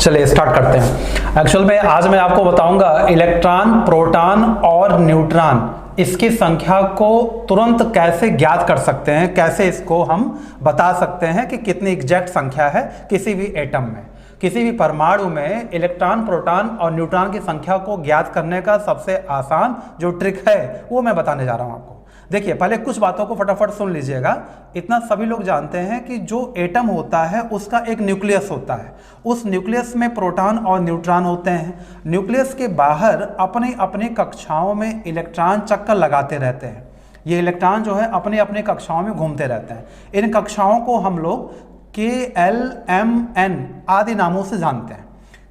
चलिए स्टार्ट करते हैं। एक्चुअल में आज मैं आपको बताऊंगा इलेक्ट्रॉन, प्रोटॉन और न्यूट्रॉन इसकी संख्या को तुरंत कैसे ज्ञात कर सकते हैं, कैसे इसको हम बता सकते हैं कि कितनी एग्जैक्ट संख्या है किसी भी एटम में, किसी भी परमाणु में इलेक्ट्रॉन, प्रोटॉन और न्यूट्रॉन की संख्या को ज्ञात करने का सबसे आसान जो ट्रिक है वो मैं बताने जा रहा हूं आपको। देखिए, पहले कुछ बातों को फटाफट सुन लीजिएगा। इतना सभी लोग जानते हैं कि जो एटम होता है उसका एक न्यूक्लियस होता है। उस न्यूक्लियस में प्रोटॉन और न्यूट्रॉन होते हैं। न्यूक्लियस के बाहर अपनी अपनी कक्षाओं में इलेक्ट्रॉन चक्कर लगाते रहते हैं। ये इलेक्ट्रॉन जो है अपनी अपनी कक्षाओं में घूमते रहते हैं। इन कक्षाओं को हम लोग KLMN आदि नामों से जानते हैं।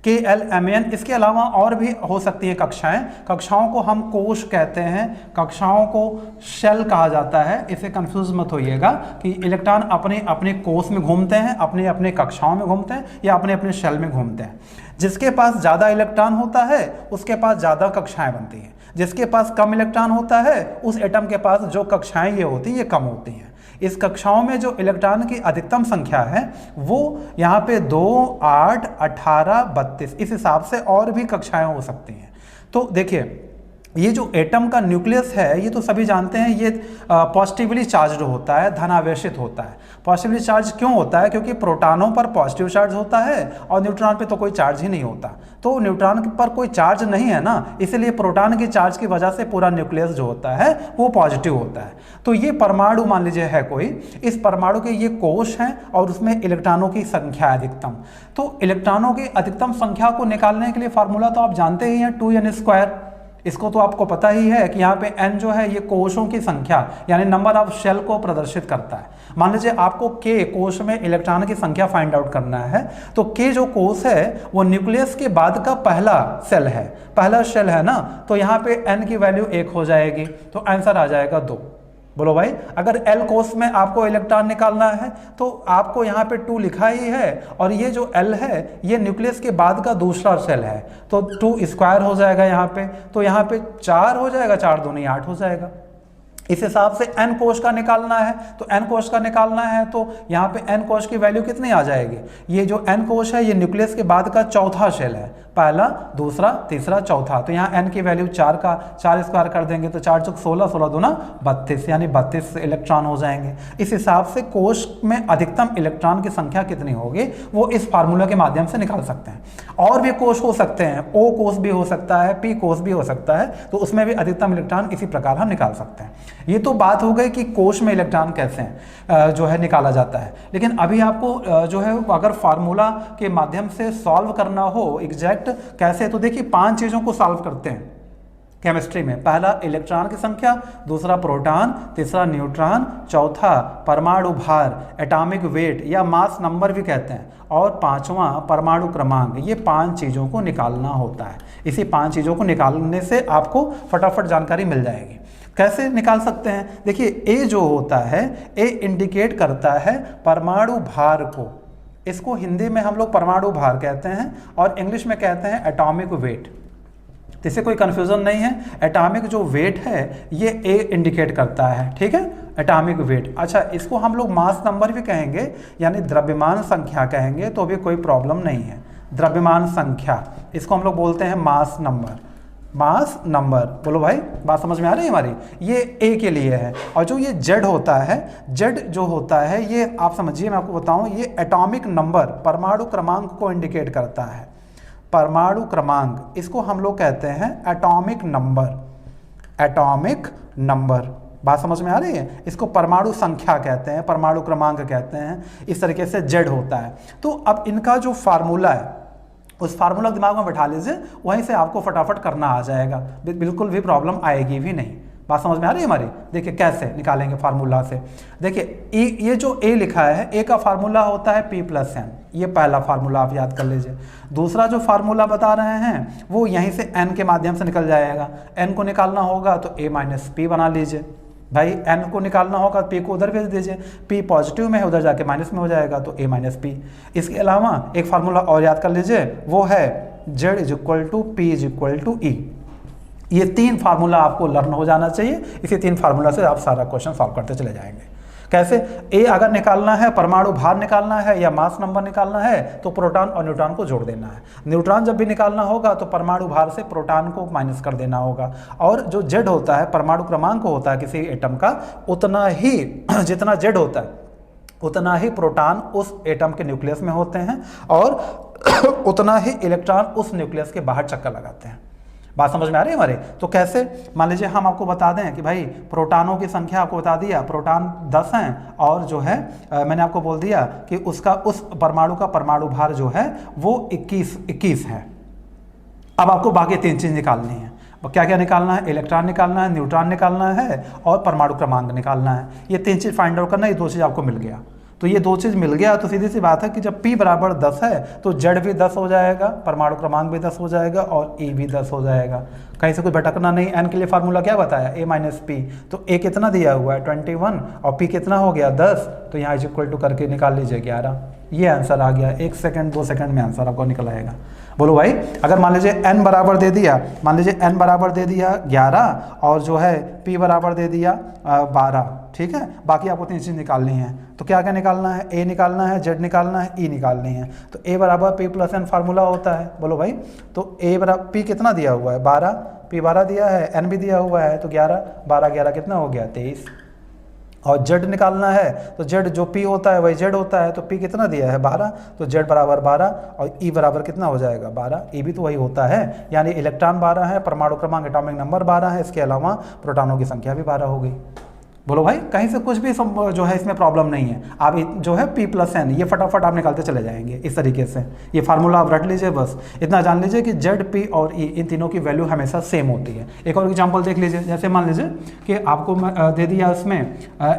KLMN, इसके अलावा और भी हो सकती हैं कक्षाएं। कक्षाओं को हम कोश कहते हैं, कक्षाओं को शेल कहा जाता है। इसे कंफ्यूज मत होइएगा कि इलेक्ट्रॉन अपने अपने कोश में घूमते हैं, अपने अपने कक्षाओं में घूमते हैं या अपने अपने शेल में घूमते हैं। जिसके पास ज़्यादा इलेक्ट्रॉन होता है उसके पास ज़्यादा कक्षाएं बनती हैं। जिसके पास कम इलेक्ट्रॉन होता है उस एटम के पास जो कक्षाएं ये होती हैं ये कम होती हैं। इस कक्षाओं में जो इलेक्ट्रॉन की अधिकतम संख्या है वो यहाँ पे 2, 8, 18, 32 इस हिसाब से और भी कक्षाएं हो सकती हैं। तो देखिए, ये जो एटम का न्यूक्लियस है ये तो सभी जानते हैं, ये पॉजिटिवली चार्ज्ड होता है, धनावेशित होता है। पॉजिटिवली चार्ज क्यों होता है? क्योंकि प्रोटॉनों पर पॉजिटिव चार्ज होता है और न्यूट्रॉन पे तो कोई चार्ज ही नहीं होता। तो न्यूट्रॉन पर कोई चार्ज नहीं है ना, इसलिए प्रोटॉन की चार्ज की वजह से पूरा न्यूक्लियस जो होता है वो पॉजिटिव होता है। तो ये परमाणु मान लीजिए है कोई, इस परमाणु के ये कोश हैं और उसमें इलेक्ट्रॉनों की संख्या है अधिकतम। तो इलेक्ट्रॉनों की अधिकतम संख्या को निकालने के लिए फार्मूला तो आप जानते ही हैं, 2n²। इसको तो आपको पता ही है कि यहाँ पे n जो है ये कोशों की संख्या यानी नंबर ऑफ शेल को प्रदर्शित करता है। मान लीजिए आपको K कोश में इलेक्ट्रॉन की संख्या फाइंड आउट करना है, तो K जो कोश है वो न्यूक्लियस के बाद का पहला सेल है, पहला शेल है ना। तो यहाँ पे n की वैल्यू 1 हो जाएगी, तो आंसर आ जाएगा 2। बोलो भाई, अगर L कोश में आपको इलेक्ट्रॉन निकालना है तो आपको यहाँ पे 2 लिखा ही है और ये जो L है ये न्यूक्लियस के बाद का दूसरा सेल है, तो 2² हो जाएगा यहाँ पे। तो यहाँ पे 4 हो जाएगा, 4 दूनी 8 हो जाएगा। इस हिसाब से n कोश का निकालना है, तो n कोश का निकालना है तो यहाँ पे n कोश की वैल्यू कितनी आ जाएगी? ये जो n कोश है ये न्यूक्लियस के बाद का चौथा शेल है, पहला, दूसरा, तीसरा, चौथा। तो यहाँ n की वैल्यू 4 का 4² कर देंगे तो 4 चौक 16, 16 दूना 32 यानी 32 इलेक्ट्रॉन हो जाएंगे। इस हिसाब से कोश में अधिकतम इलेक्ट्रॉन की संख्या कितनी होगी वो इस फार्मूला के माध्यम से निकाल सकते हैं। और भी कोश हो सकते हैं, O कोश भी हो सकता है, P कोश भी हो सकता है, तो उसमें भी अधिकतम इलेक्ट्रॉन इसी प्रकार हम निकाल सकते हैं। ये तो बात हो गई कि कोश में इलेक्ट्रॉन कैसे जो है निकाला जाता है। लेकिन अभी आपको जो है अगर फार्मूला के माध्यम से सॉल्व करना हो एग्जैक्ट कैसे, तो देखिए 5 चीज़ों को सॉल्व करते हैं केमिस्ट्री में। पहला इलेक्ट्रॉन की संख्या, दूसरा प्रोटॉन, तीसरा न्यूट्रॉन, चौथा परमाणु भार, एटॉमिक वेट या मास नंबर भी कहते हैं, और पांचवा परमाणु क्रमांक। ये 5 चीज़ों को निकालना होता है। इसी 5 चीज़ों को निकालने से आपको फटाफट जानकारी मिल जाएगी। कैसे निकाल सकते हैं? देखिए, ए जो होता है, ए इंडिकेट करता है परमाणु भार को। इसको हिंदी में हम लोग परमाणु भार कहते हैं और इंग्लिश में कहते हैं एटॉमिक वेट। इससे कोई कन्फ्यूज़न नहीं है। एटॉमिक जो वेट है ये ए इंडिकेट करता है, ठीक है, एटॉमिक वेट। अच्छा, इसको हम लोग मास नंबर भी कहेंगे यानी द्रव्यमान संख्या कहेंगे तो भी कोई प्रॉब्लम नहीं है। द्रव्यमान संख्या, इसको हम लोग बोलते हैं मास नंबर। मास नंबर, बोलो भाई, बात समझ में आ रही है हमारी? ये ए के लिए है। और जो ये जेड होता है, जेड जो होता है ये आप समझिए, मैं आपको बताऊं, ये एटॉमिक नंबर, परमाणु क्रमांक को इंडिकेट करता है। परमाणु क्रमांक, इसको हम लोग कहते हैं एटॉमिक नंबर। एटॉमिक नंबर, बात समझ में आ रही है? इसको परमाणु संख्या कहते हैं, परमाणु क्रमांक कहते हैं। इस तरीके से जेड होता है। तो अब इनका जो फार्मूला है उस फार्मूला दिमाग में बैठा लीजिए, वहीं से आपको फटाफट करना आ जाएगा, बिल्कुल भी प्रॉब्लम आएगी भी नहीं। बात समझ में आ रही है हमारी? देखिए कैसे निकालेंगे फार्मूला से। देखिए, ये जो ए लिखा है, ए का फार्मूला होता है P+n। ये पहला फार्मूला आप याद कर लीजिए। दूसरा जो फार्मूला बता रहे हैं वो यहीं से n के माध्यम से निकल जाएगा। n को निकालना होगा तो A-P बना लीजिए। भाई n को निकालना होगा, P को उधर भेज दीजिए। P पॉजिटिव में है, उधर जाके माइनस में हो जाएगा तो A-P। इसके अलावा एक फार्मूला और याद कर लीजिए, वो है Z = P = E। ये 3 फार्मूला आपको लर्न हो जाना चाहिए। इसी 3 फार्मूला से आप सारा क्वेश्चन सॉल्व करते चले जाएंगे। कैसे? ए अगर निकालना है, परमाणु भार निकालना है या मास नंबर निकालना है तो प्रोटॉन और न्यूट्रॉन को जोड़ देना है। न्यूट्रॉन जब भी निकालना होगा तो परमाणु भार से प्रोटॉन को माइनस कर देना होगा। और जो जेड होता है, परमाणु क्रमांक होता है किसी एटम का, उतना ही जितना जेड होता है उतना ही प्रोटॉन उस एटम के न्यूक्लियस में होते हैं और उतना ही इलेक्ट्रॉन उस न्यूक्लियस के बाहर चक्कर लगाते हैं। बात समझ में आ रही है हमारे? तो कैसे? मान लीजिए हम आपको बता दें कि भाई प्रोटॉनों की संख्या आपको बता दिया, प्रोटॉन 10 हैं और जो है मैंने आपको बोल दिया कि उसका उस परमाणु का परमाणु भार जो है वो 21 है। अब आपको बाकी 3 चीज़ निकालनी है। क्या क्या निकालना है? इलेक्ट्रॉन निकालना है, न्यूट्रॉन निकालना है और परमाणु क्रमांक निकालना है। ये 3 चीज़ फाइंड आउट करना है। ये 2 चीज़ आपको मिल गया। तो ये 2 चीज़ मिल गया तो सीधी सी बात है कि जब P बराबर 10 है तो Z भी 10 हो जाएगा, परमाणु क्रमांक भी 10 हो जाएगा और E भी 10 हो जाएगा। कहीं से कोई भटकना नहीं। N के लिए फार्मूला क्या बताया? A minus P। तो A कितना दिया हुआ है? 21 और P कितना हो गया? 10। तो यहाँ इज इक्वल टू करके निकाल लीजिए 11। ये आंसर आ गया। 1 सेकंड 2 सेकंड में आंसर आपको निकल आएगा। बोलो भाई, अगर मान लीजिए n बराबर दे दिया, मान लीजिए n बराबर दे दिया 11 और जो है p बराबर दे दिया 12, ठीक है। बाकी आपको 3 चीज़ निकालनी है। तो क्या क्या निकालना है? a निकालना है, z निकालना है, e निकालनी है। तो a बराबर p प्लस n फार्मूला होता है। बोलो भाई, तो a बराबर p कितना दिया हुआ है? 12, p 12 दिया है, n भी दिया हुआ है तो 11, 12 11 कितना हो गया? 23। और z निकालना है तो z जो p होता है वही z होता है। तो p कितना दिया है? 12। तो z बराबर 12 और e बराबर कितना हो जाएगा? 12। e भी तो वही होता है, यानी इलेक्ट्रॉन 12 है, परमाणु क्रमांक एटॉमिक नंबर 12 है, इसके अलावा प्रोटॉनों की संख्या भी 12 हो गई। बोलो भाई, कहीं से कुछ भी जो है इसमें प्रॉब्लम नहीं है। आप जो है p प्लस n ये फटाफट आप निकालते चले जाएंगे इस तरीके से। ये फार्मूला आप रट लीजिए, बस इतना जान लीजिए कि z, p और e इन तीनों की वैल्यू हमेशा सेम होती है। एक और एग्जांपल देख लीजिए। जैसे मान लीजिए कि आपको दे दिया उसमें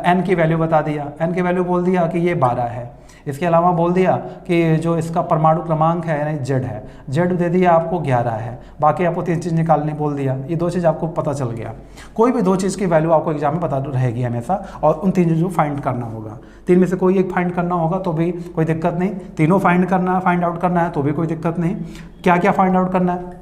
n की वैल्यू बता दिया, n की वैल्यू बोल दिया कि ये 12 है। इसके अलावा बोल दिया कि जो इसका परमाणु क्रमांक है यानी z है, z दे दिया आपको 11 है। बाकी आपको 3 चीज़ निकालनी बोल दिया। ये 2 चीज़ आपको पता चल गया। कोई भी 2 चीज़ की वैल्यू आपको एग्जाम में पता रहेगी हमेशा और उन 3 चीज़ों को फाइंड करना होगा। 3 में से कोई एक फाइंड करना होगा तो भी कोई दिक्कत नहीं। तीनों फाइंड आउट करना है तो भी कोई दिक्कत नहीं। क्या क्या फाइंड आउट करना है?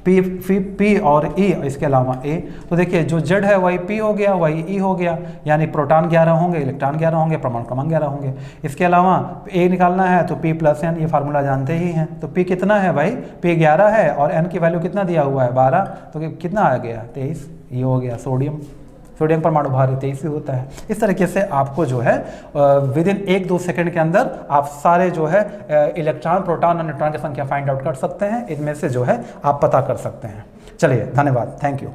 P और E, इसके अलावा A। तो देखिए जो Z है वही P हो गया, वही E हो गया, यानी प्रोटॉन 11 होंगे, इलेक्ट्रॉन 11 होंगे, परमाणु क्रमांक 11 होंगे। इसके अलावा A निकालना है तो P प्लस N, ये फार्मूला जानते ही हैं। तो P कितना है भाई? P 11 है और N की वैल्यू कितना दिया हुआ है? 12। तो कितना आ गया? 23। ये हो गया सोडियम परमाणु भार 23 ही होता है। इस तरीके से आपको जो है विद इन 1-2 सेकंड के अंदर आप सारे जो है इलेक्ट्रॉन, प्रोटॉन और न्यूट्रॉन की संख्या फाइंड आउट कर सकते हैं। इनमें से जो है आप पता कर सकते हैं। चलिए, धन्यवाद, थैंक यू।